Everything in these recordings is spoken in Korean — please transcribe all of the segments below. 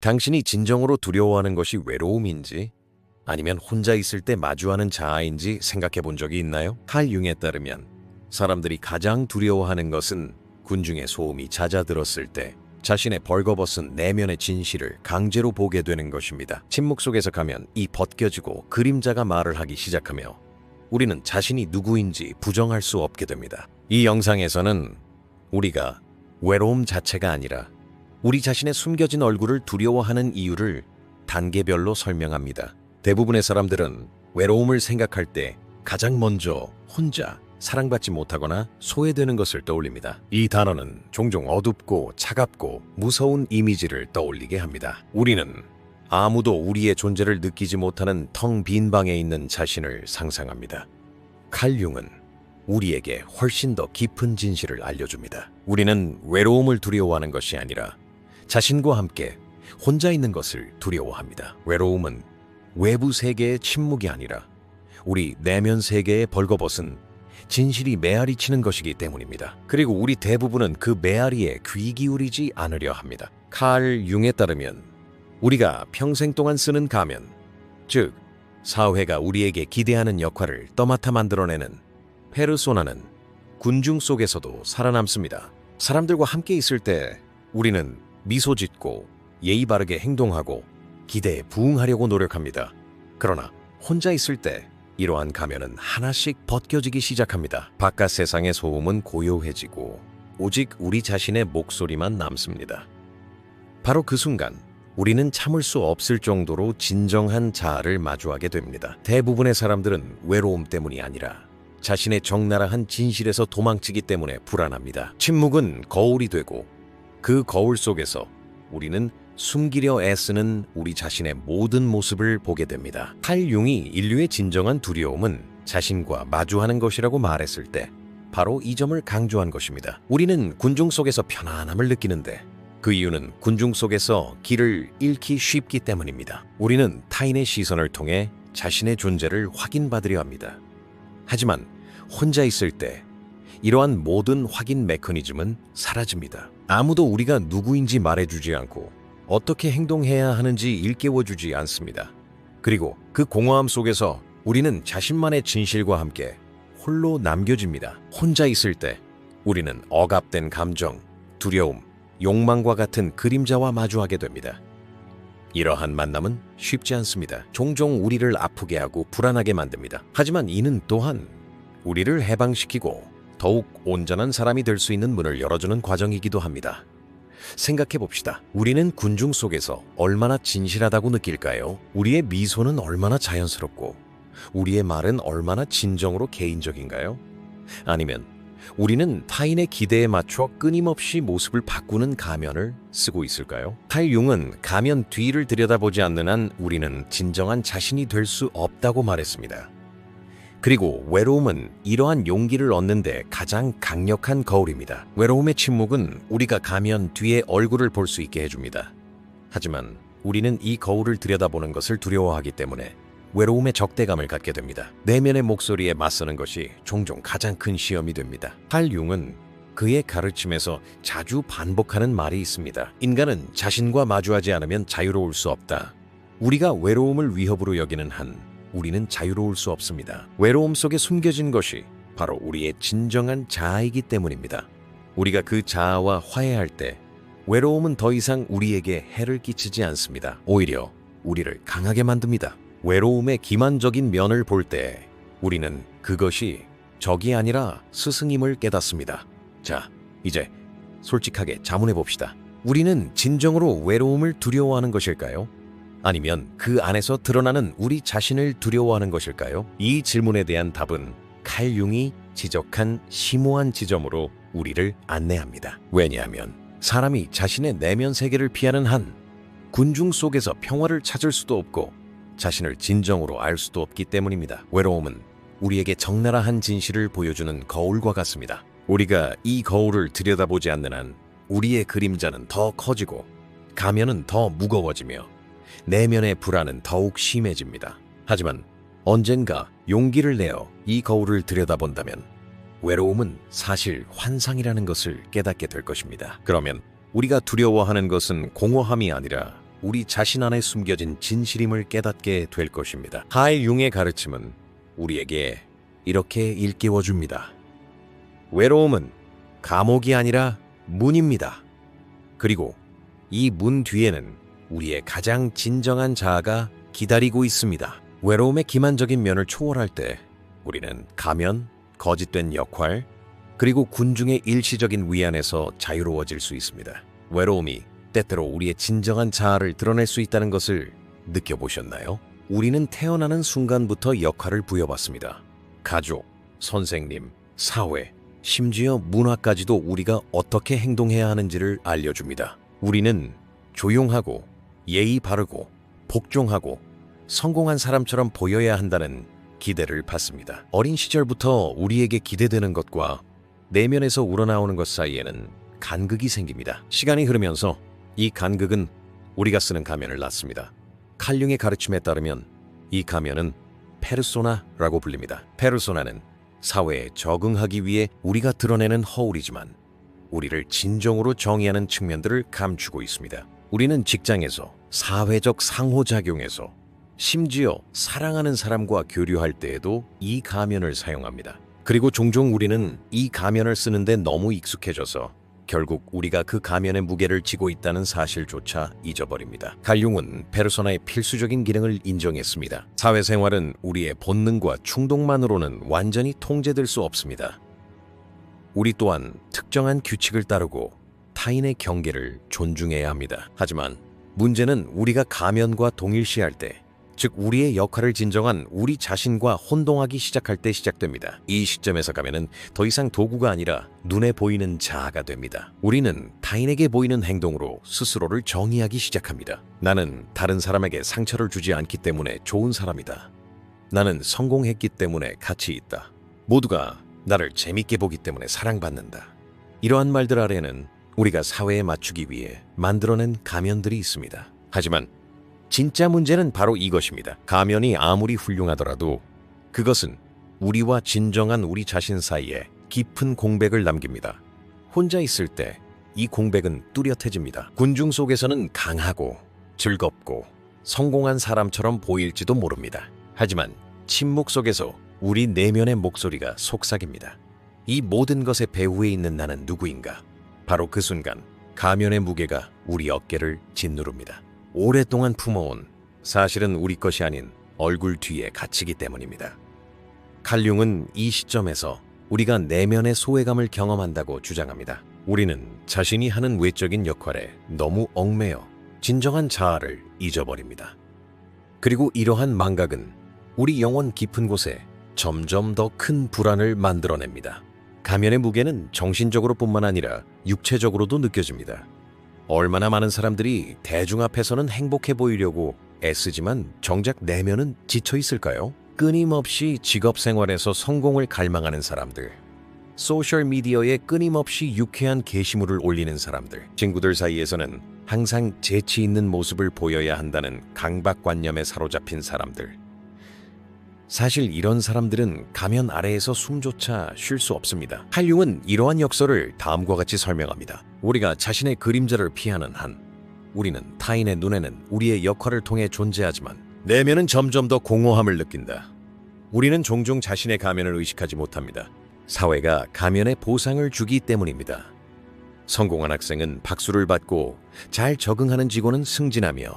당신이 진정으로 두려워하는 것이 외로움인지 아니면 혼자 있을 때 마주하는 자아인지 생각해 본 적이 있나요? 칼 융에 따르면 사람들이 가장 두려워하는 것은 군중의 소음이 잦아들었을 때 자신의 벌거벗은 내면의 진실을 강제로 보게 되는 것입니다. 침묵 속에서 가면 이 벗겨지고 그림자가 말을 하기 시작하며 우리는 자신이 누구인지 부정할 수 없게 됩니다. 이 영상에서는 우리가 외로움 자체가 아니라 우리 자신의 숨겨진 얼굴을 두려워하는 이유를 단계별로 설명합니다. 대부분의 사람들은 외로움을 생각할 때 가장 먼저 혼자 사랑받지 못하거나 소외되는 것을 떠올립니다. 이 단어는 종종 어둡고 차갑고 무서운 이미지를 떠올리게 합니다. 우리는 아무도 우리의 존재를 느끼지 못하는 텅 빈 방에 있는 자신을 상상합니다. 칼 융은 우리에게 훨씬 더 깊은 진실을 알려줍니다. 우리는 외로움을 두려워하는 것이 아니라 자신과 함께 혼자 있는 것을 두려워합니다. 외로움은 외부 세계의 침묵이 아니라 우리 내면 세계에 벌거벗은 진실이 메아리치는 것이기 때문입니다. 그리고 우리 대부분은 그 메아리에 귀 기울이지 않으려 합니다. 칼 융에 따르면 우리가 평생 동안 쓰는 가면, 즉 사회가 우리에게 기대하는 역할을 떠맡아 만들어내는 페르소나는 군중 속에서도 살아남습니다. 사람들과 함께 있을 때 우리는 미소 짓고 예의 바르게 행동하고 기대에 부응하려고 노력합니다. 그러나 혼자 있을 때 이러한 가면은 하나씩 벗겨지기 시작합니다. 바깥 세상의 소음은 고요해지고 오직 우리 자신의 목소리만 남습니다. 바로 그 순간 우리는 참을 수 없을 정도로 진정한 자아를 마주하게 됩니다. 대부분의 사람들은 외로움 때문이 아니라 자신의 적나라한 진실에서 도망치기 때문에 불안합니다. 침묵은 거울이 되고 그 거울 속에서 우리는 숨기려 애쓰는 우리 자신의 모든 모습을 보게 됩니다. 칼 융이 인류의 진정한 두려움은 자신과 마주하는 것이라고 말했을 때 바로 이 점을 강조한 것입니다. 우리는 군중 속에서 편안함을 느끼는데 그 이유는 군중 속에서 길을 잃기 쉽기 때문입니다. 우리는 타인의 시선을 통해 자신의 존재를 확인받으려 합니다. 하지만 혼자 있을 때 이러한 모든 확인 메커니즘은 사라집니다. 아무도 우리가 누구인지 말해주지 않고 어떻게 행동해야 하는지 일깨워주지 않습니다. 그리고 그 공허함 속에서 우리는 자신만의 진실과 함께 홀로 남겨집니다. 혼자 있을 때 우리는 억압된 감정, 두려움, 욕망과 같은 그림자와 마주하게 됩니다. 이러한 만남은 쉽지 않습니다. 종종 우리를 아프게 하고 불안하게 만듭니다. 하지만 이는 또한 우리를 해방시키고 더욱 온전한 사람이 될 수 있는 문을 열어주는 과정이기도 합니다. 생각해 봅시다. 우리는 군중 속에서 얼마나 진실하다고 느낄까요? 우리의 미소는 얼마나 자연스럽고 우리의 말은 얼마나 진정으로 개인적인가요? 아니면 우리는 타인의 기대에 맞춰 끊임없이 모습을 바꾸는 가면을 쓰고 있을까요? 칼 융은 가면 뒤를 들여다보지 않는 한 우리는 진정한 자신이 될 수 없다고 말했습니다. 그리고 외로움은 이러한 용기를 얻는데 가장 강력한 거울입니다. 외로움의 침묵은 우리가 가면 뒤에 얼굴을 볼 수 있게 해줍니다. 하지만 우리는 이 거울을 들여다보는 것을 두려워하기 때문에 외로움의 적대감을 갖게 됩니다. 내면의 목소리에 맞서는 것이 종종 가장 큰 시험이 됩니다. 칼 융은 그의 가르침에서 자주 반복하는 말이 있습니다. 인간은 자신과 마주하지 않으면 자유로울 수 없다. 우리가 외로움을 위협으로 여기는 한 우리는 자유로울 수 없습니다. 외로움 속에 숨겨진 것이 바로 우리의 진정한 자아이기 때문입니다. 우리가 그 자아와 화해할 때 외로움은 더 이상 우리에게 해를 끼치지 않습니다. 오히려 우리를 강하게 만듭니다. 외로움의 기만적인 면을 볼 때 우리는 그것이 적이 아니라 스승임을 깨닫습니다. 자, 이제 솔직하게 자문해 봅시다. 우리는 진정으로 외로움을 두려워하는 것일까요? 아니면 그 안에서 드러나는 우리 자신을 두려워하는 것일까요? 이 질문에 대한 답은 칼 융이 지적한 심오한 지점으로 우리를 안내합니다. 왜냐하면 사람이 자신의 내면 세계를 피하는 한 군중 속에서 평화를 찾을 수도 없고 자신을 진정으로 알 수도 없기 때문입니다. 외로움은 우리에게 적나라한 진실을 보여주는 거울과 같습니다. 우리가 이 거울을 들여다보지 않는 한 우리의 그림자는 더 커지고 가면은 더 무거워지며 내면의 불안은 더욱 심해집니다. 하지만 언젠가 용기를 내어 이 거울을 들여다본다면 외로움은 사실 환상이라는 것을 깨닫게 될 것입니다. 그러면 우리가 두려워하는 것은 공허함이 아니라 우리 자신 안에 숨겨진 진실임을 깨닫게 될 것입니다. 칼 융의 가르침은 우리에게 이렇게 일깨워줍니다. 외로움은 감옥이 아니라 문입니다. 그리고 이 문 뒤에는 우리의 가장 진정한 자아가 기다리고 있습니다. 외로움의 기만적인 면을 초월할 때 우리는 가면, 거짓된 역할, 그리고 군중의 일시적인 위안에서 자유로워질 수 있습니다. 외로움이 때때로 우리의 진정한 자아를 드러낼 수 있다는 것을 느껴보셨나요? 우리는 태어나는 순간부터 역할을 부여받습니다. 가족, 선생님, 사회, 심지어 문화까지도 우리가 어떻게 행동해야 하는지를 알려줍니다. 우리는 조용하고 예의 바르고 복종하고 성공한 사람처럼 보여야 한다는 기대를 받습니다. 어린 시절부터 우리에게 기대되는 것과 내면에서 우러나오는 것 사이에는 간극이 생깁니다. 시간이 흐르면서 이 간극은 우리가 쓰는 가면을 낳습니다. 칼 융의 가르침에 따르면 이 가면은 페르소나라고 불립니다. 페르소나는 사회에 적응하기 위해 우리가 드러내는 허울이지만 우리를 진정으로 정의하는 측면들을 감추고 있습니다. 우리는 직장에서, 사회적 상호작용에서, 심지어 사랑하는 사람과 교류할 때에도 이 가면을 사용합니다. 그리고 종종 우리는 이 가면을 쓰는데 너무 익숙해져서 결국 우리가 그 가면의 무게를 지고 있다는 사실조차 잊어버립니다. 칼 융은 페르소나의 필수적인 기능을 인정했습니다. 사회생활은 우리의 본능과 충동만으로는 완전히 통제될 수 없습니다. 우리 또한 특정한 규칙을 따르고 타인의 경계를 존중해야 합니다. 하지만 문제는 우리가 가면과 동일시할 때, 즉 우리의 역할을 진정한 우리 자신과 혼동하기 시작할 때 시작됩니다. 이 시점에서 가면은 더 이상 도구가 아니라 눈에 보이는 자아가 됩니다. 우리는 타인에게 보이는 행동으로 스스로를 정의하기 시작합니다. 나는 다른 사람에게 상처를 주지 않기 때문에 좋은 사람이다. 나는 성공했기 때문에 가치 있다. 모두가 나를 재밌게 보기 때문에 사랑받는다. 이러한 말들 아래는 우리가 사회에 맞추기 위해 만들어낸 가면들이 있습니다. 하지만 진짜 문제는 바로 이것입니다. 가면이 아무리 훌륭하더라도 그것은 우리와 진정한 우리 자신 사이에 깊은 공백을 남깁니다. 혼자 있을 때 이 공백은 뚜렷해집니다. 군중 속에서는 강하고 즐겁고 성공한 사람처럼 보일지도 모릅니다. 하지만 침묵 속에서 우리 내면의 목소리가 속삭입니다. 이 모든 것의 배후에 있는 나는 누구인가? 바로 그 순간 가면의 무게가 우리 어깨를 짓누릅니다. 오랫동안 품어온 사실은 우리 것이 아닌 얼굴 뒤에 갇히기 때문입니다. 칼 융은 이 시점에서 우리가 내면의 소외감을 경험한다고 주장합니다. 우리는 자신이 하는 외적인 역할에 너무 얽매여 진정한 자아를 잊어버립니다. 그리고 이러한 망각은 우리 영혼 깊은 곳에 점점 더 큰 불안을 만들어냅니다. 가면의 무게는 정신적으로 뿐만 아니라 육체적으로도 느껴집니다. 얼마나 많은 사람들이 대중 앞에서는 행복해 보이려고 애쓰지만 정작 내면은 지쳐 있을까요? 끊임없이 직업 생활에서 성공을 갈망하는 사람들, 소셜미디어에 끊임없이 유쾌한 게시물을 올리는 사람들, 친구들 사이에서는 항상 재치 있는 모습을 보여야 한다는 강박관념에 사로잡힌 사람들. 사실 이런 사람들은 가면 아래에서 숨조차 쉴 수 없습니다. 칼 융은 이러한 역설을 다음과 같이 설명합니다. 우리가 자신의 그림자를 피하는 한, 우리는 타인의 눈에는 우리의 역할을 통해 존재하지만 내면은 점점 더 공허함을 느낀다. 우리는 종종 자신의 가면을 의식하지 못합니다. 사회가 가면에 보상을 주기 때문입니다. 성공한 학생은 박수를 받고 잘 적응하는 직원은 승진하며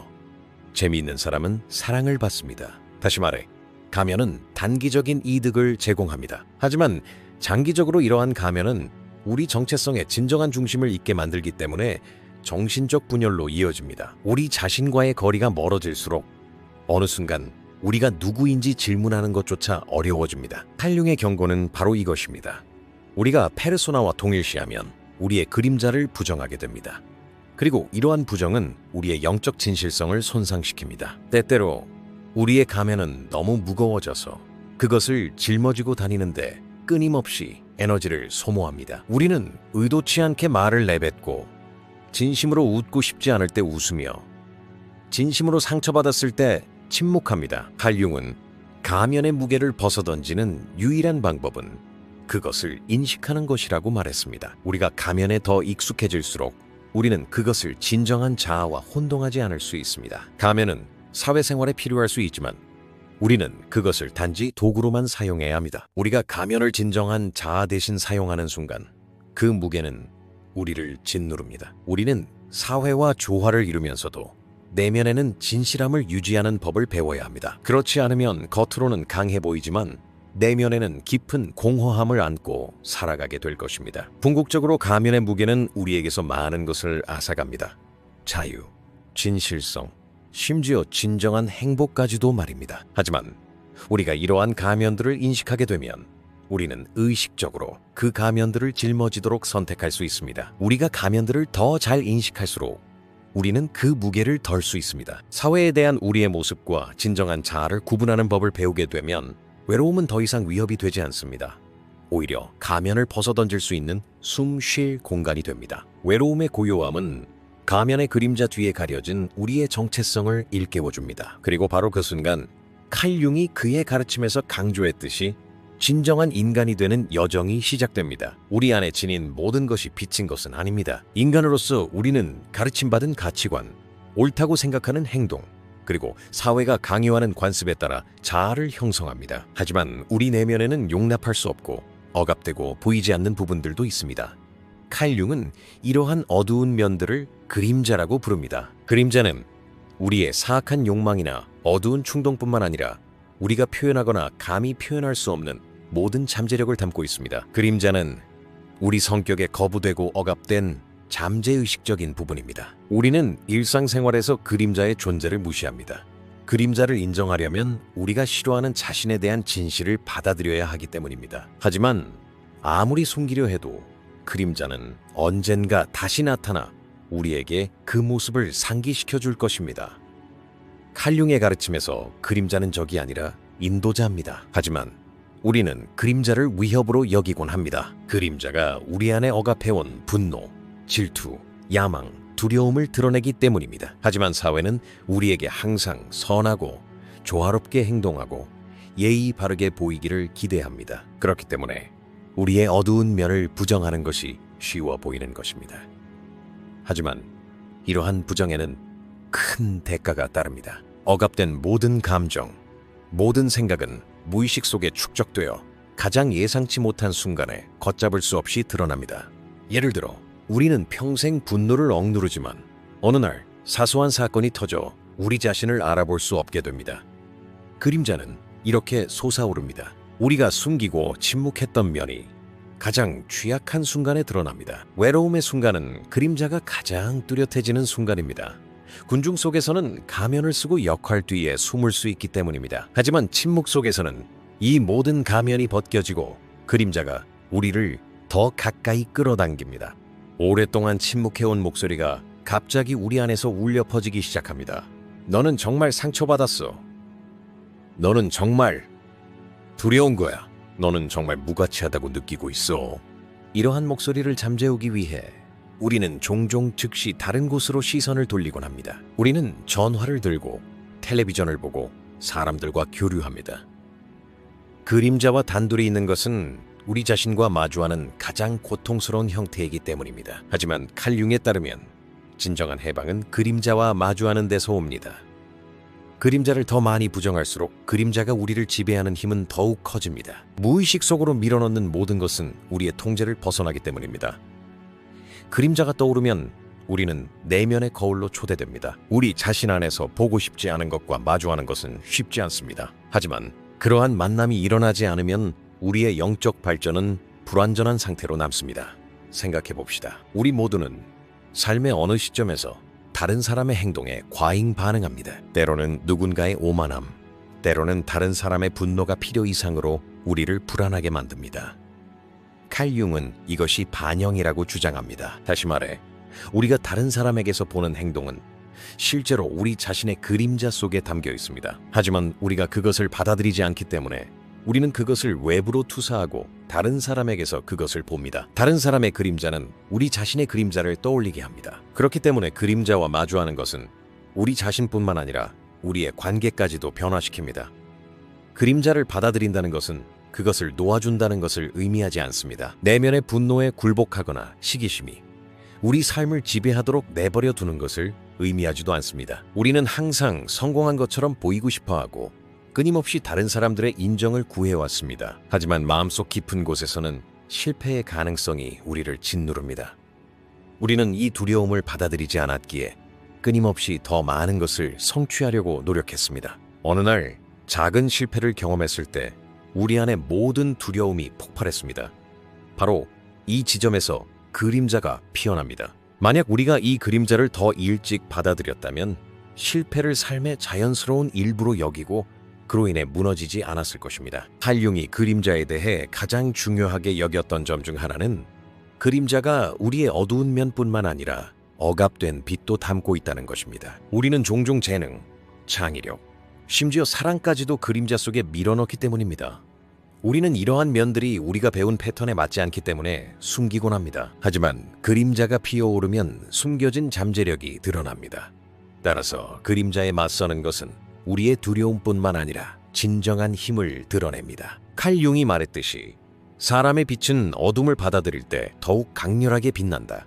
재미있는 사람은 사랑을 받습니다. 다시 말해 가면은 단기적인 이득을 제공합니다. 하지만 장기적으로 이러한 가면은 우리 정체성의 진정한 중심을 잊게 만들기 때문에 정신적 분열로 이어집니다. 우리 자신과의 거리가 멀어질수록 어느 순간 우리가 누구인지 질문하는 것조차 어려워집니다. 칼 융의 경고는 바로 이것입니다. 우리가 페르소나와 동일시하면 우리의 그림자를 부정하게 됩니다. 그리고 이러한 부정은 우리의 영적 진실성을 손상시킵니다. 때때로 우리의 가면은 너무 무거워져서 그것을 짊어지고 다니는데 끊임없이 에너지를 소모합니다. 우리는 의도치 않게 말을 내뱉고 진심으로 웃고 싶지 않을 때 웃으며 진심으로 상처받았을 때 침묵합니다. 칼 융은 가면의 무게를 벗어던지는 유일한 방법은 그것을 인식하는 것이라고 말했습니다. 우리가 가면에 더 익숙해질수록 우리는 그것을 진정한 자아와 혼동하지 않을 수 있습니다. 가면은 사회생활에 필요할 수 있지만 우리는 그것을 단지 도구로만 사용해야 합니다. 우리가 가면을 진정한 자아 대신 사용하는 순간 그 무게는 우리를 짓누릅니다. 우리는 사회와 조화를 이루면서도 내면에는 진실함을 유지하는 법을 배워야 합니다. 그렇지 않으면 겉으로는 강해 보이지만 내면에는 깊은 공허함을 안고 살아가게 될 것입니다. 궁극적으로 가면의 무게는 우리에게서 많은 것을 앗아갑니다. 자유, 진실성, 심지어 진정한 행복까지도 말입니다. 하지만 우리가 이러한 가면들을 인식하게 되면 우리는 의식적으로 그 가면들을 짊어지도록 선택할 수 있습니다. 우리가 가면들을 더 잘 인식할수록 우리는 그 무게를 덜 수 있습니다. 사회에 대한 우리의 모습과 진정한 자아를 구분하는 법을 배우게 되면 외로움은 더 이상 위협이 되지 않습니다. 오히려 가면을 벗어던질 수 있는 숨 쉴 공간이 됩니다. 외로움의 고요함은 가면의 그림자 뒤에 가려진 우리의 정체성을 일깨워줍니다. 그리고 바로 그 순간 칼 융이 그의 가르침에서 강조했듯이 진정한 인간이 되는 여정이 시작됩니다. 우리 안에 지닌 모든 것이 비친 것은 아닙니다. 인간으로서 우리는 가르침받은 가치관, 옳다고 생각하는 행동, 그리고 사회가 강요하는 관습에 따라 자아를 형성합니다. 하지만 우리 내면에는 용납할 수 없고 억압되고 보이지 않는 부분들도 있습니다. 칼 융은 이러한 어두운 면들을 그림자라고 부릅니다. 그림자는 우리의 사악한 욕망이나 어두운 충동뿐만 아니라 우리가 표현하거나 감히 표현할 수 없는 모든 잠재력을 담고 있습니다. 그림자는 우리 성격에 거부되고 억압된 잠재의식적인 부분입니다. 우리는 일상생활에서 그림자의 존재를 무시합니다. 그림자를 인정하려면 우리가 싫어하는 자신에 대한 진실을 받아들여야 하기 때문입니다. 하지만 아무리 숨기려 해도 그림자는 언젠가 다시 나타나 우리에게 그 모습을 상기시켜 줄 것입니다. 칼 융의 가르침에서 그림자는 적이 아니라 인도자입니다. 하지만 우리는 그림자를 위협으로 여기곤 합니다. 그림자가 우리 안에 억압해온 분노, 질투, 야망, 두려움을 드러내기 때문입니다. 하지만 사회는 우리에게 항상 선하고 조화롭게 행동하고 예의 바르게 보이기를 기대합니다. 그렇기 때문에 우리의 어두운 면을 부정하는 것이 쉬워 보이는 것입니다. 하지만 이러한 부정에는 큰 대가가 따릅니다. 억압된 모든 감정, 모든 생각은 무의식 속에 축적되어 가장 예상치 못한 순간에 걷잡을 수 없이 드러납니다. 예를 들어 우리는 평생 분노를 억누르지만 어느 날 사소한 사건이 터져 우리 자신을 알아볼 수 없게 됩니다. 그림자는 이렇게 솟아오릅니다. 우리가 숨기고 침묵했던 면이 가장 취약한 순간에 드러납니다. 외로움의 순간은 그림자가 가장 뚜렷해지는 순간입니다. 군중 속에서는 가면을 쓰고 역할 뒤에 숨을 수 있기 때문입니다. 하지만 침묵 속에서는 이 모든 가면이 벗겨지고 그림자가 우리를 더 가까이 끌어당깁니다. 오랫동안 침묵해온 목소리가 갑자기 우리 안에서 울려 퍼지기 시작합니다. 너는 정말 상처받았어. 너는 정말 두려운 거야. 너는 정말 무가치하다고 느끼고 있어. 이러한 목소리를 잠재우기 위해 우리는 종종 즉시 다른 곳으로 시선을 돌리곤 합니다. 우리는 전화를 들고 텔레비전을 보고 사람들과 교류합니다. 그림자와 단둘이 있는 것은 우리 자신과 마주하는 가장 고통스러운 형태이기 때문입니다. 하지만 칼 융에 따르면 진정한 해방은 그림자와 마주하는 데서 옵니다. 그림자를 더 많이 부정할수록 그림자가 우리를 지배하는 힘은 더욱 커집니다. 무의식 속으로 밀어넣는 모든 것은 우리의 통제를 벗어나기 때문입니다. 그림자가 떠오르면 우리는 내면의 거울로 초대됩니다. 우리 자신 안에서 보고 싶지 않은 것과 마주하는 것은 쉽지 않습니다. 하지만 그러한 만남이 일어나지 않으면 우리의 영적 발전은 불완전한 상태로 남습니다. 생각해 봅시다. 우리 모두는 삶의 어느 시점에서 다른 사람의 행동에 과잉 반응합니다. 때로는 누군가의 오만함, 때로는 다른 사람의 분노가 필요 이상으로 우리를 불안하게 만듭니다. 칼 융은 이것이 반영이라고 주장합니다. 다시 말해, 우리가 다른 사람에게서 보는 행동은 실제로 우리 자신의 그림자 속에 담겨 있습니다. 하지만 우리가 그것을 받아들이지 않기 때문에 우리는 그것을 외부로 투사하고 다른 사람에게서 그것을 봅니다. 다른 사람의 그림자는 우리 자신의 그림자를 떠올리게 합니다. 그렇기 때문에 그림자와 마주하는 것은 우리 자신뿐만 아니라 우리의 관계까지도 변화시킵니다. 그림자를 받아들인다는 것은 그것을 놓아준다는 것을 의미하지 않습니다. 내면의 분노에 굴복하거나 시기심이 우리 삶을 지배하도록 내버려 두는 것을 의미하지도 않습니다. 우리는 항상 성공한 것처럼 보이고 싶어하고 끊임없이 다른 사람들의 인정을 구해왔습니다. 하지만 마음속 깊은 곳에서는 실패의 가능성이 우리를 짓누릅니다. 우리는 이 두려움을 받아들이지 않았기에 끊임없이 더 많은 것을 성취하려고 노력했습니다. 어느 날 작은 실패를 경험했을 때 우리 안의 모든 두려움이 폭발했습니다. 바로 이 지점에서 그림자가 피어납니다. 만약 우리가 이 그림자를 더 일찍 받아들였다면 실패를 삶의 자연스러운 일부로 여기고 그로 인해 무너지지 않았을 것입니다. 칼 융이 그림자에 대해 가장 중요하게 여겼던 점 중 하나는 그림자가 우리의 어두운 면뿐만 아니라 억압된 빛도 담고 있다는 것입니다. 우리는 종종 재능, 창의력, 심지어 사랑까지도 그림자 속에 밀어넣기 때문입니다. 우리는 이러한 면들이 우리가 배운 패턴에 맞지 않기 때문에 숨기곤 합니다. 하지만 그림자가 피어오르면 숨겨진 잠재력이 드러납니다. 따라서 그림자에 맞서는 것은 우리의 두려움뿐만 아니라 진정한 힘을 드러냅니다. 칼 융이 말했듯이 사람의 빛은 어둠을 받아들일 때 더욱 강렬하게 빛난다.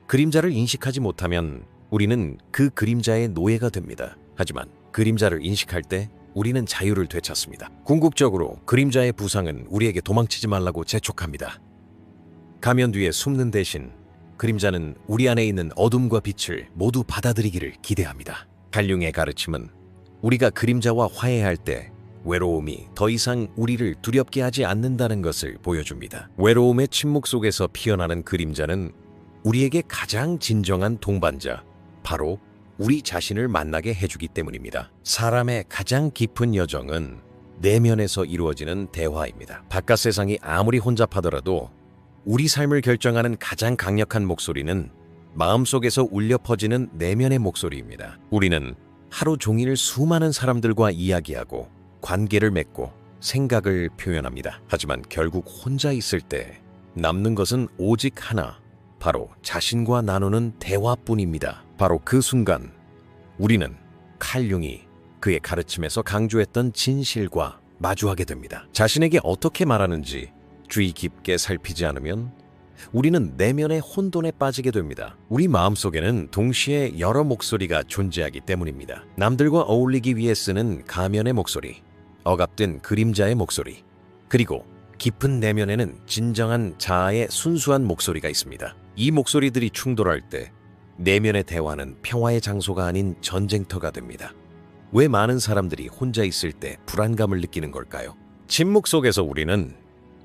그림자를 인식하지 못하면 우리는 그 그림자의 노예가 됩니다. 하지만 그림자를 인식할 때 우리는 자유를 되찾습니다. 궁극적으로 그림자의 부상은 우리에게 도망치지 말라고 재촉합니다. 가면 뒤에 숨는 대신 그림자는 우리 안에 있는 어둠과 빛을 모두 받아들이기를 기대합니다. 칼 융의 가르침은 우리가 그림자와 화해할 때 외로움이 더 이상 우리를 두렵게 하지 않는다는 것을 보여줍니다. 외로움의 침묵 속에서 피어나는 그림자는 우리에게 가장 진정한 동반자, 바로 우리 자신을 만나게 해주기 때문입니다. 사람의 가장 깊은 여정은 내면에서 이루어지는 대화입니다. 바깥 세상이 아무리 혼잡하더라도 우리 삶을 결정하는 가장 강력한 목소리는 마음속에서 울려 퍼지는 내면의 목소리입니다. 우리는 하루 종일 수많은 사람들과 이야기하고 관계를 맺고 생각을 표현합니다. 하지만 결국 혼자 있을 때 남는 것은 오직 하나, 바로 자신과 나누는 대화뿐입니다. 바로 그 순간 우리는 칼 융이 그의 가르침에서 강조했던 진실과 마주하게 됩니다. 자신에게 어떻게 말하는지 주의 깊게 살피지 않으면 우리는 내면의 혼돈에 빠지게 됩니다. 우리 마음속에는 동시에 여러 목소리가 존재하기 때문입니다. 남들과 어울리기 위해 쓰는 가면의 목소리, 억압된 그림자의 목소리, 그리고 깊은 내면에는 진정한 자아의 순수한 목소리가 있습니다. 이 목소리들이 충돌할 때 내면의 대화는 평화의 장소가 아닌 전쟁터가 됩니다. 왜 많은 사람들이 혼자 있을 때 불안감을 느끼는 걸까요? 침묵 속에서 우리는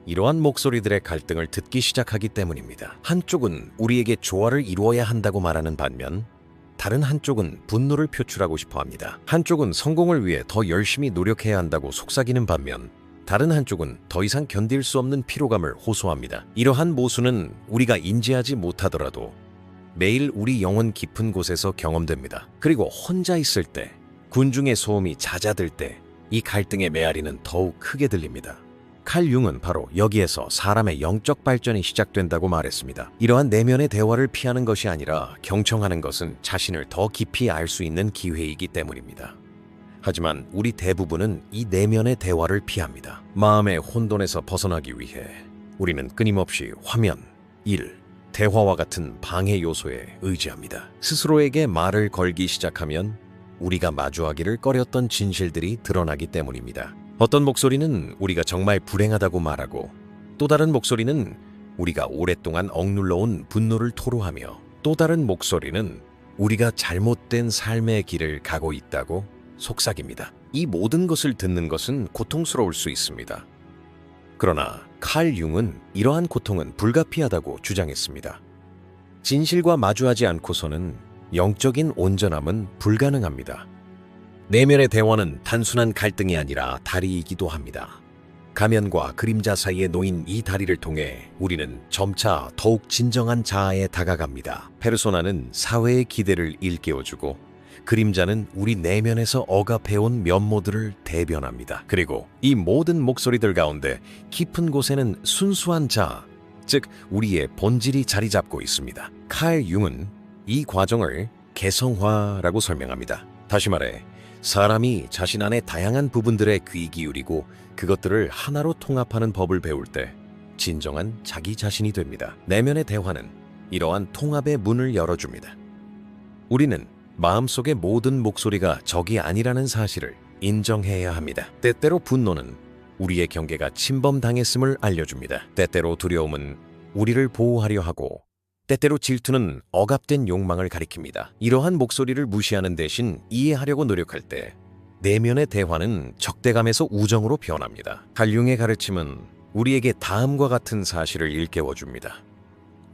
이러한 목소리들의 갈등을 듣기 시작하기 때문입니다. 한쪽은 우리에게 조화를 이루어야 한다고 말하는 반면 다른 한쪽은 분노를 표출하고 싶어 합니다. 한쪽은 성공을 위해 더 열심히 노력해야 한다고 속삭이는 반면 다른 한쪽은 더 이상 견딜 수 없는 피로감을 호소합니다. 이러한 모순은 우리가 인지하지 못하더라도 매일 우리 영혼 깊은 곳에서 경험됩니다. 그리고 혼자 있을 때, 군중의 소음이 잦아들 때 이 갈등의 메아리는 더욱 크게 들립니다. 칼 융은 바로 여기에서 사람의 영적 발전이 시작된다고 말했습니다. 이러한 내면의 대화를 피하는 것이 아니라 경청하는 것은 자신을 더 깊이 알 수 있는 기회이기 때문입니다. 하지만 우리 대부분은 이 내면의 대화를 피합니다. 마음의 혼돈에서 벗어나기 위해 우리는 끊임없이 화면, 일, 대화와 같은 방해 요소에 의지합니다. 스스로에게 말을 걸기 시작하면 우리가 마주하기를 꺼렸던 진실들이 드러나기 때문입니다. 어떤 목소리는 우리가 정말 불행하다고 말하고 또 다른 목소리는 우리가 오랫동안 억눌러온 분노를 토로하며 또 다른 목소리는 우리가 잘못된 삶의 길을 가고 있다고 속삭입니다. 이 모든 것을 듣는 것은 고통스러울 수 있습니다. 그러나 칼 융은 이러한 고통은 불가피하다고 주장했습니다. 진실과 마주하지 않고서는 영적인 온전함은 불가능합니다. 내면의 대화는 단순한 갈등이 아니라 다리이기도 합니다. 가면과 그림자 사이에 놓인 이 다리를 통해 우리는 점차 더욱 진정한 자아에 다가갑니다. 페르소나는 사회의 기대를 일깨워주고 그림자는 우리 내면에서 억압해온 면모들을 대변합니다. 그리고 이 모든 목소리들 가운데 깊은 곳에는 순수한 자아, 즉 우리의 본질이 자리 잡고 있습니다. 칼 융은 이 과정을 개성화라고 설명합니다. 다시 말해 사람이 자신 안의 다양한 부분들에 귀 기울이고 그것들을 하나로 통합하는 법을 배울 때 진정한 자기 자신이 됩니다. 내면의 대화는 이러한 통합의 문을 열어줍니다. 우리는 마음속의 모든 목소리가 적이 아니라는 사실을 인정해야 합니다. 때때로 분노는 우리의 경계가 침범당했음을 알려줍니다. 때때로 두려움은 우리를 보호하려 하고, 때때로 질투는 억압된 욕망을 가리킵니다. 이러한 목소리를 무시하는 대신 이해하려고 노력할 때 내면의 대화는 적대감에서 우정으로 변합니다. 칼융의 가르침은 우리에게 다음과 같은 사실을 일깨워줍니다.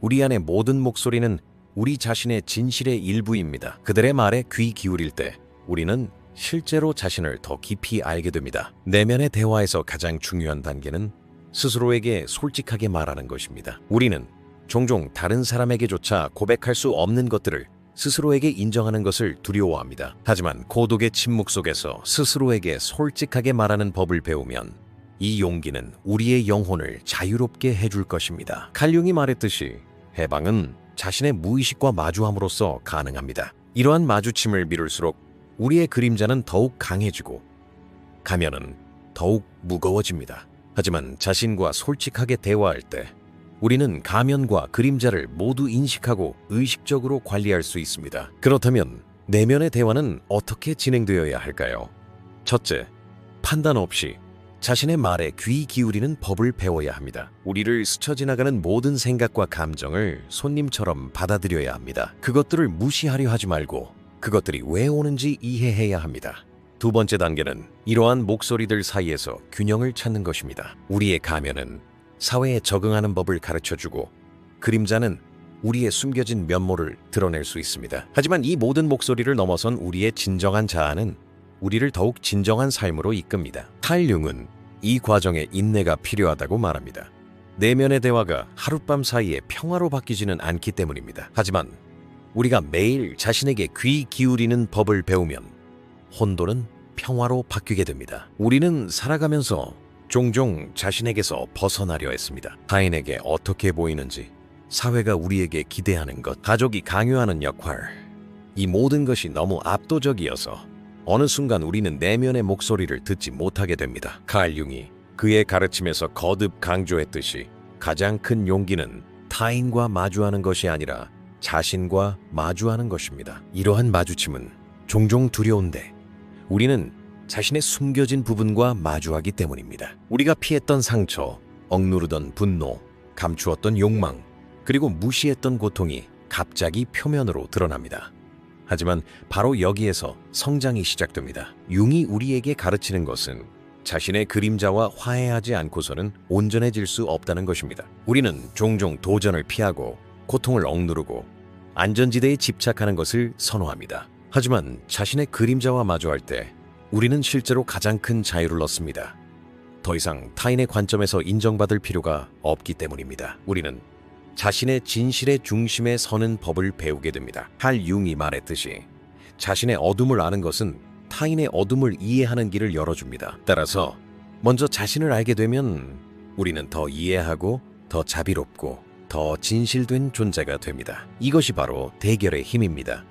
우리 안의 모든 목소리는 우리 자신의 진실의 일부입니다. 그들의 말에 귀 기울일 때 우리는 실제로 자신을 더 깊이 알게 됩니다. 내면의 대화에서 가장 중요한 단계는 스스로에게 솔직하게 말하는 것입니다. 우리는 종종 다른 사람에게조차 고백할 수 없는 것들을 스스로에게 인정하는 것을 두려워합니다. 하지만 고독의 침묵 속에서 스스로에게 솔직하게 말하는 법을 배우면 이 용기는 우리의 영혼을 자유롭게 해줄 것입니다. 칼융이 말했듯이 해방은 자신의 무의식과 마주함으로써 가능합니다. 이러한 마주침을 미룰수록 우리의 그림자는 더욱 강해지고 가면은 더욱 무거워집니다. 하지만 자신과 솔직하게 대화할 때 우리는 가면과 그림자를 모두 인식하고 의식적으로 관리할 수 있습니다. 그렇다면 내면의 대화는 어떻게 진행되어야 할까요? 첫째, 판단 없이 자신의 말에 귀 기울이는 법을 배워야 합니다. 우리를 스쳐 지나가는 모든 생각과 감정을 손님처럼 받아들여야 합니다. 그것들을 무시하려 하지 말고 그것들이 왜 오는지 이해해야 합니다. 두 번째 단계는 이러한 목소리들 사이에서 균형을 찾는 것입니다. 우리의 가면은 사회에 적응하는 법을 가르쳐주고 그림자는 우리의 숨겨진 면모를 드러낼 수 있습니다. 하지만 이 모든 목소리를 넘어선 우리의 진정한 자아는 우리를 더욱 진정한 삶으로 이끕니다. 칼융은 이 과정에 인내가 필요하다고 말합니다. 내면의 대화가 하룻밤 사이에 평화로 바뀌지는 않기 때문입니다. 하지만 우리가 매일 자신에게 귀 기울이는 법을 배우면 혼돈은 평화로 바뀌게 됩니다. 우리는 살아가면서 종종 자신에게서 벗어나려 했습니다. 타인에게 어떻게 보이는지, 사회가 우리에게 기대하는 것, 가족이 강요하는 역할, 이 모든 것이 너무 압도적이어서 어느 순간 우리는 내면의 목소리를 듣지 못하게 됩니다. 칼융이 그의 가르침에서 거듭 강조했듯이 가장 큰 용기는 타인과 마주하는 것이 아니라 자신과 마주하는 것입니다. 이러한 마주침은 종종 두려운데 우리는 자신의 숨겨진 부분과 마주하기 때문입니다. 우리가 피했던 상처, 억누르던 분노, 감추었던 욕망, 그리고 무시했던 고통이 갑자기 표면으로 드러납니다. 하지만 바로 여기에서 성장이 시작됩니다. 융이 우리에게 가르치는 것은 자신의 그림자와 화해하지 않고서는 온전해질 수 없다는 것입니다. 우리는 종종 도전을 피하고 고통을 억누르고 안전지대에 집착하는 것을 선호합니다. 하지만 자신의 그림자와 마주할 때 우리는 실제로 가장 큰 자유를 얻습니다. 더 이상 타인의 관점에서 인정받을 필요가 없기 때문입니다. 우리는 자신의 진실의 중심에 서는 법을 배우게 됩니다. 칼융이 말했듯이 자신의 어둠을 아는 것은 타인의 어둠을 이해하는 길을 열어줍니다. 따라서 먼저 자신을 알게 되면 우리는 더 이해하고 더 자비롭고 더 진실된 존재가 됩니다. 이것이 바로 대결의 힘입니다.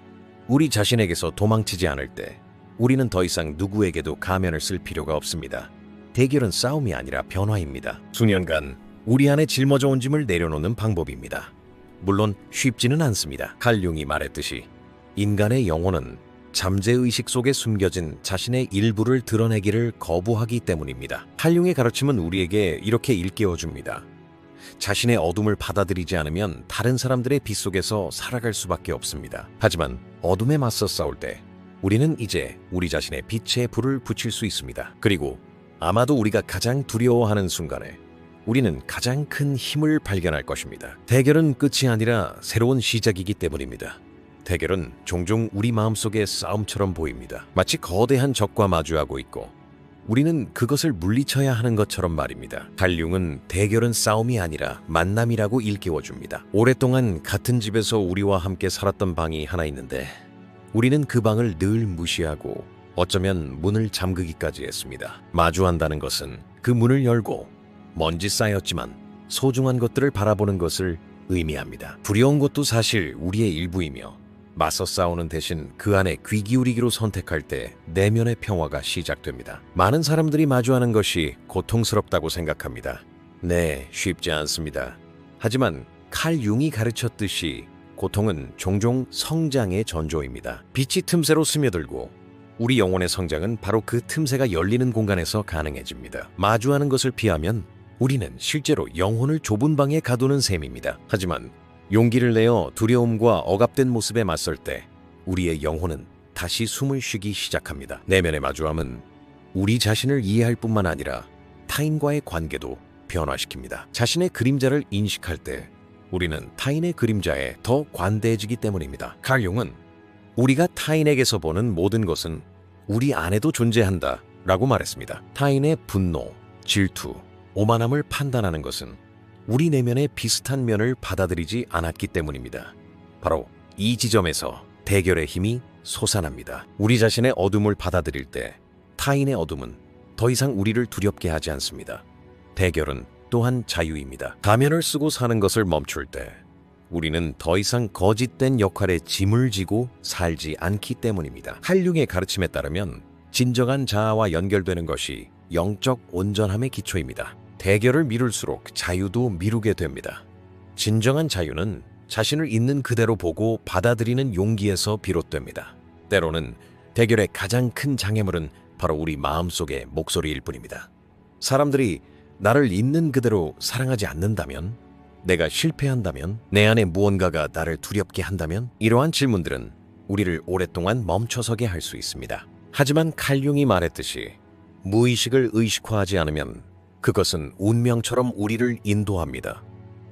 우리 자신에게서 도망치지 않을 때 우리는 더 이상 누구에게도 가면을 쓸 필요가 없습니다. 대결은 싸움이 아니라 변화입니다. 수년간 우리 안에 짊어져 온 짐을 내려놓는 방법입니다. 물론 쉽지는 않습니다. 칼융이 말했듯이 인간의 영혼은 잠재의식 속에 숨겨진 자신의 일부를 드러내기를 거부하기 때문입니다. 칼융의 가르침은 우리에게 이렇게 일깨워줍니다. 자신의 어둠을 받아들이지 않으면 다른 사람들의 빛 속에서 살아갈 수밖에 없습니다. 하지만 어둠에 맞서 싸울 때 우리는 이제 우리 자신의 빛에 불을 붙일 수 있습니다. 그리고 아마도 우리가 가장 두려워하는 순간에 우리는 가장 큰 힘을 발견할 것입니다. 대결은 끝이 아니라 새로운 시작이기 때문입니다. 대결은 종종 우리 마음속의 싸움처럼 보입니다. 마치 거대한 적과 마주하고 있고 우리는 그것을 물리쳐야 하는 것처럼 말입니다. 칼융은 대결은 싸움이 아니라 만남이라고 일깨워줍니다. 오랫동안 같은 집에서 우리와 함께 살았던 방이 하나 있는데 우리는 그 방을 늘 무시하고 어쩌면 문을 잠그기까지 했습니다. 마주한다는 것은 그 문을 열고 먼지 쌓였지만 소중한 것들을 바라보는 것을 의미합니다. 두려운 것도 사실 우리의 일부이며 맞서 싸우는 대신 그 안에 귀 기울이기로 선택할 때 내면의 평화가 시작됩니다. 많은 사람들이 마주하는 것이 고통스럽다고 생각합니다. 네, 쉽지 않습니다. 하지만 칼 융이 가르쳤듯이 고통은 종종 성장의 전조입니다. 빛이 틈새로 스며들고 우리 영혼의 성장은 바로 그 틈새가 열리는 공간에서 가능해집니다. 마주하는 것을 피하면 우리는 실제로 영혼을 좁은 방에 가두는 셈입니다. 하지만 용기를 내어 두려움과 억압된 모습에 맞설 때 우리의 영혼은 다시 숨을 쉬기 시작합니다. 내면의 마주함은 우리 자신을 이해할 뿐만 아니라 타인과의 관계도 변화시킵니다. 자신의 그림자를 인식할 때 우리는 타인의 그림자에 더 관대해지기 때문입니다. 칼 융은 우리가 타인에게서 보는 모든 것은 우리 안에도 존재한다 라고 말했습니다. 타인의 분노, 질투, 오만함을 판단하는 것은 우리 내면의 비슷한 면을 받아들이지 않았기 때문입니다. 바로 이 지점에서 대결의 힘이 솟아납니다. 우리 자신의 어둠을 받아들일 때 타인의 어둠은 더 이상 우리를 두렵게 하지 않습니다. 대결은 또한 자유입니다. 가면을 쓰고 사는 것을 멈출 때 우리는 더 이상 거짓된 역할에 짐을 지고 살지 않기 때문입니다. 칼 융의 가르침에 따르면 진정한 자아와 연결되는 것이 영적 온전함의 기초입니다. 대결을 미룰수록 자유도 미루게 됩니다. 진정한 자유는 자신을 있는 그대로 보고 받아들이는 용기에서 비롯됩니다. 때로는 대결의 가장 큰 장애물은 바로 우리 마음속의 목소리일 뿐입니다. 사람들이 나를 있는 그대로 사랑하지 않는다면, 내가 실패한다면, 내 안에 무언가가 나를 두렵게 한다면, 이러한 질문들은 우리를 오랫동안 멈춰서게 할 수 있습니다. 하지만 칼 융이 말했듯이 무의식을 의식화하지 않으면 그것은 운명처럼 우리를 인도합니다.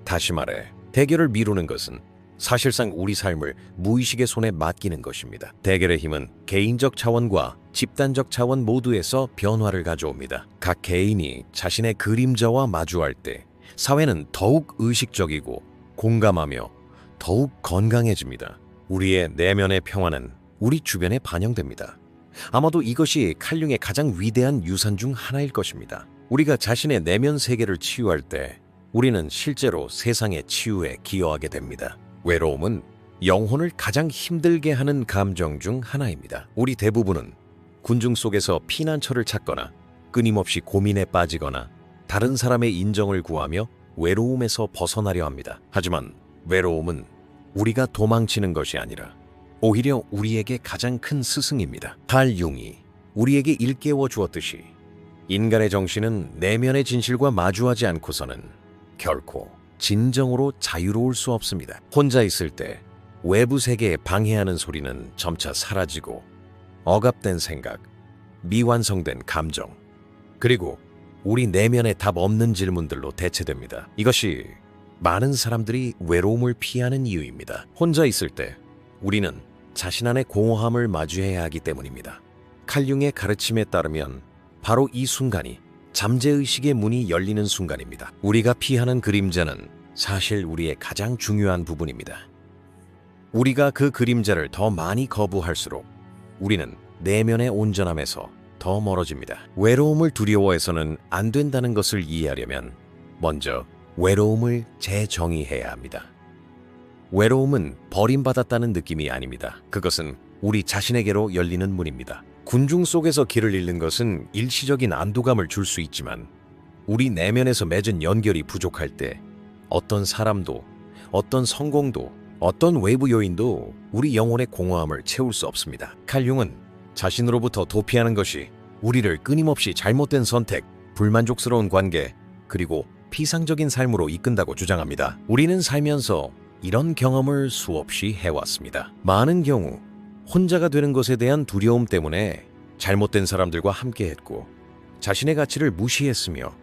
다시 말해 대결을 미루는 것은 사실상 우리 삶을 무의식의 손에 맡기는 것입니다. 대결의 힘은 개인적 차원과 집단적 차원 모두에서 변화를 가져옵니다. 각 개인이 자신의 그림자와 마주할 때 사회는 더욱 의식적이고 공감하며 더욱 건강해집니다. 우리의 내면의 평화는 우리 주변에 반영됩니다. 아마도 이것이 칼 융의 가장 위대한 유산 중 하나일 것입니다. 우리가 자신의 내면 세계를 치유할 때 우리는 실제로 세상의 치유에 기여하게 됩니다. 외로움은 영혼을 가장 힘들게 하는 감정 중 하나입니다. 우리 대부분은 군중 속에서 피난처를 찾거나 끊임없이 고민에 빠지거나 다른 사람의 인정을 구하며 외로움에서 벗어나려 합니다. 하지만 외로움은 우리가 도망치는 것이 아니라 오히려 우리에게 가장 큰 스승입니다. 칼 융이 우리에게 일깨워 주었듯이 인간의 정신은 내면의 진실과 마주하지 않고서는 결코 진정으로 자유로울 수 없습니다. 혼자 있을 때 외부 세계에 방해하는 소리는 점차 사라지고 억압된 생각, 미완성된 감정, 그리고 우리 내면의 답 없는 질문들로 대체됩니다. 이것이 많은 사람들이 외로움을 피하는 이유입니다. 혼자 있을 때 우리는 자신 안의 공허함을 마주해야 하기 때문입니다. 칼 융의 가르침에 따르면 바로 이 순간이 잠재의식의 문이 열리는 순간입니다. 우리가 피하는 그림자는 사실 우리의 가장 중요한 부분입니다. 우리가 그 그림자를 더 많이 거부할수록 우리는 내면의 온전함에서 더 멀어집니다. 외로움을 두려워해서는 안 된다는 것을 이해하려면 먼저 외로움을 재정의해야 합니다. 외로움은 버림받았다는 느낌이 아닙니다. 그것은 우리 자신에게로 열리는 문입니다. 군중 속에서 길을 잃는 것은 일시적인 안도감을 줄 수 있지만 우리 내면에서 맺은 연결이 부족할 때 어떤 사람도, 어떤 성공도, 어떤 외부 요인도 우리 영혼의 공허함을 채울 수 없습니다. 칼 융은 자신으로부터 도피하는 것이 우리를 끊임없이 잘못된 선택, 불만족스러운 관계, 그리고 피상적인 삶으로 이끈다고 주장합니다. 우리는 살면서 이런 경험을 수없이 해왔습니다. 많은 경우 혼자가 되는 것에 대한 두려움 때문에 잘못된 사람들과 함께했고 자신의 가치를 무시했으며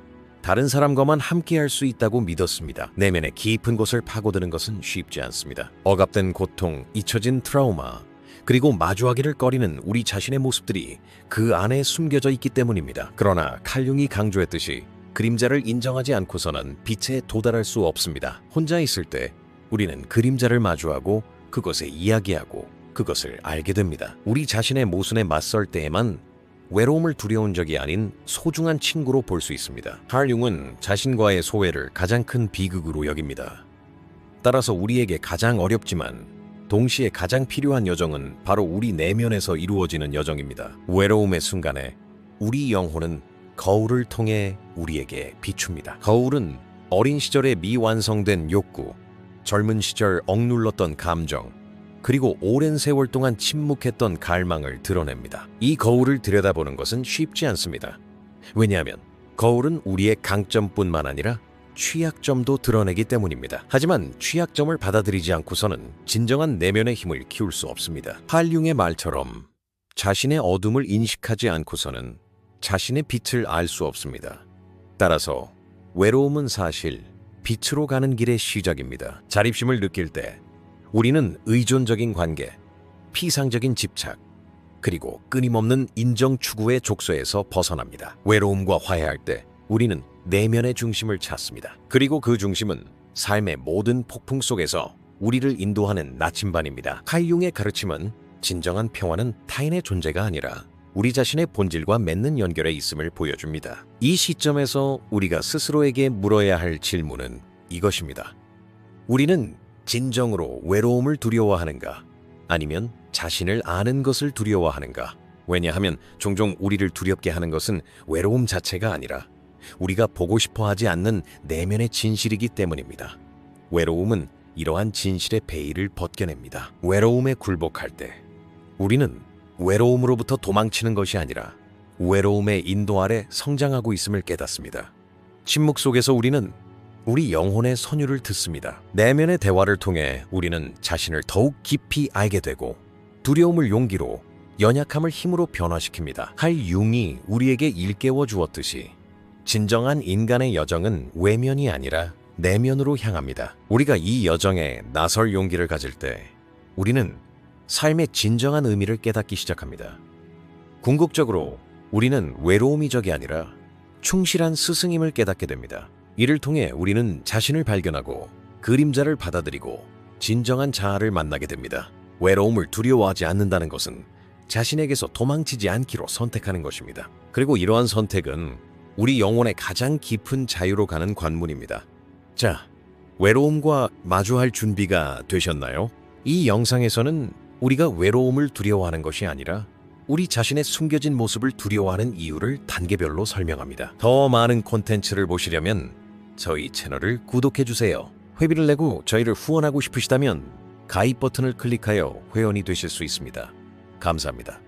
다른 사람과만 함께할 수 있다고 믿었습니다. 내면의 깊은 곳을 파고드는 것은 쉽지 않습니다. 억압된 고통, 잊혀진 트라우마, 그리고 마주하기를 꺼리는 우리 자신의 모습들이 그 안에 숨겨져 있기 때문입니다. 그러나 칼 융이 강조했듯이 그림자를 인정하지 않고서는 빛에 도달할 수 없습니다. 혼자 있을 때 우리는 그림자를 마주하고 그것에 이야기하고 그것을 알게 됩니다. 우리 자신의 모순에 맞설 때에만 외로움을 두려운 적이 아닌 소중한 친구로 볼 수 있습니다. 칼 융은 자신과의 소외를 가장 큰 비극으로 여깁니다. 따라서 우리에게 가장 어렵지만 동시에 가장 필요한 여정은 바로 우리 내면에서 이루어지는 여정입니다. 외로움의 순간에 우리 영혼은 거울을 통해 우리에게 비춥니다. 거울은 어린 시절의 미완성된 욕구, 젊은 시절 억눌렀던 감정, 그리고 오랜 세월 동안 침묵했던 갈망을 드러냅니다. 이 거울을 들여다보는 것은 쉽지 않습니다. 왜냐하면 거울은 우리의 강점뿐만 아니라 취약점도 드러내기 때문입니다. 하지만 취약점을 받아들이지 않고서는 진정한 내면의 힘을 키울 수 없습니다. 한융의 말처럼 자신의 어둠을 인식하지 않고서는 자신의 빛을 알 수 없습니다. 따라서 외로움은 사실 빛으로 가는 길의 시작입니다. 자립심을 느낄 때 우리는 의존적인 관계, 피상적인 집착, 그리고 끊임없는 인정 추구의 족쇄에서 벗어납니다. 외로움과 화해할 때 우리는 내면의 중심을 찾습니다. 그리고 그 중심은 삶의 모든 폭풍 속에서 우리를 인도하는 나침반입니다. 칼융의 가르침은 진정한 평화는 타인의 존재가 아니라 우리 자신의 본질과 맺는 연결에 있음을 보여줍니다. 이 시점에서 우리가 스스로에게 물어야 할 질문은 이것입니다. 우리는 진정으로 외로움을 두려워하는가? 아니면 자신을 아는 것을 두려워하는가? 왜냐하면 종종 우리를 두렵게 하는 것은 외로움 자체가 아니라 우리가 보고 싶어 하지 않는 내면의 진실이기 때문입니다. 외로움은 이러한 진실의 베일을 벗겨냅니다. 외로움에 굴복할 때 우리는 외로움으로부터 도망치는 것이 아니라 외로움의 인도 아래 성장하고 있음을 깨닫습니다. 침묵 속에서 우리는 우리 영혼의 선율을 듣습니다. 내면의 대화를 통해 우리는 자신을 더욱 깊이 알게 되고 두려움을 용기로, 연약함을 힘으로 변화시킵니다. 칼 융이 우리에게 일깨워 주었듯이 진정한 인간의 여정은 외면이 아니라 내면으로 향합니다. 우리가 이 여정에 나설 용기를 가질 때 우리는 삶의 진정한 의미를 깨닫기 시작합니다. 궁극적으로 우리는 외로움이 적이 아니라 충실한 스승임을 깨닫게 됩니다. 이를 통해 우리는 자신을 발견하고 그림자를 받아들이고 진정한 자아를 만나게 됩니다. 외로움을 두려워하지 않는다는 것은 자신에게서 도망치지 않기로 선택하는 것입니다. 그리고 이러한 선택은 우리 영혼의 가장 깊은 자유로 가는 관문입니다. 자, 외로움과 마주할 준비가 되셨나요? 이 영상에서는 우리가 외로움을 두려워하는 것이 아니라 우리 자신의 숨겨진 모습을 두려워하는 이유를 단계별로 설명합니다. 더 많은 콘텐츠를 보시려면 저희 채널을 구독해주세요. 회비를 내고 저희를 후원하고 싶으시다면 가입 버튼을 클릭하여 회원이 되실 수 있습니다. 감사합니다.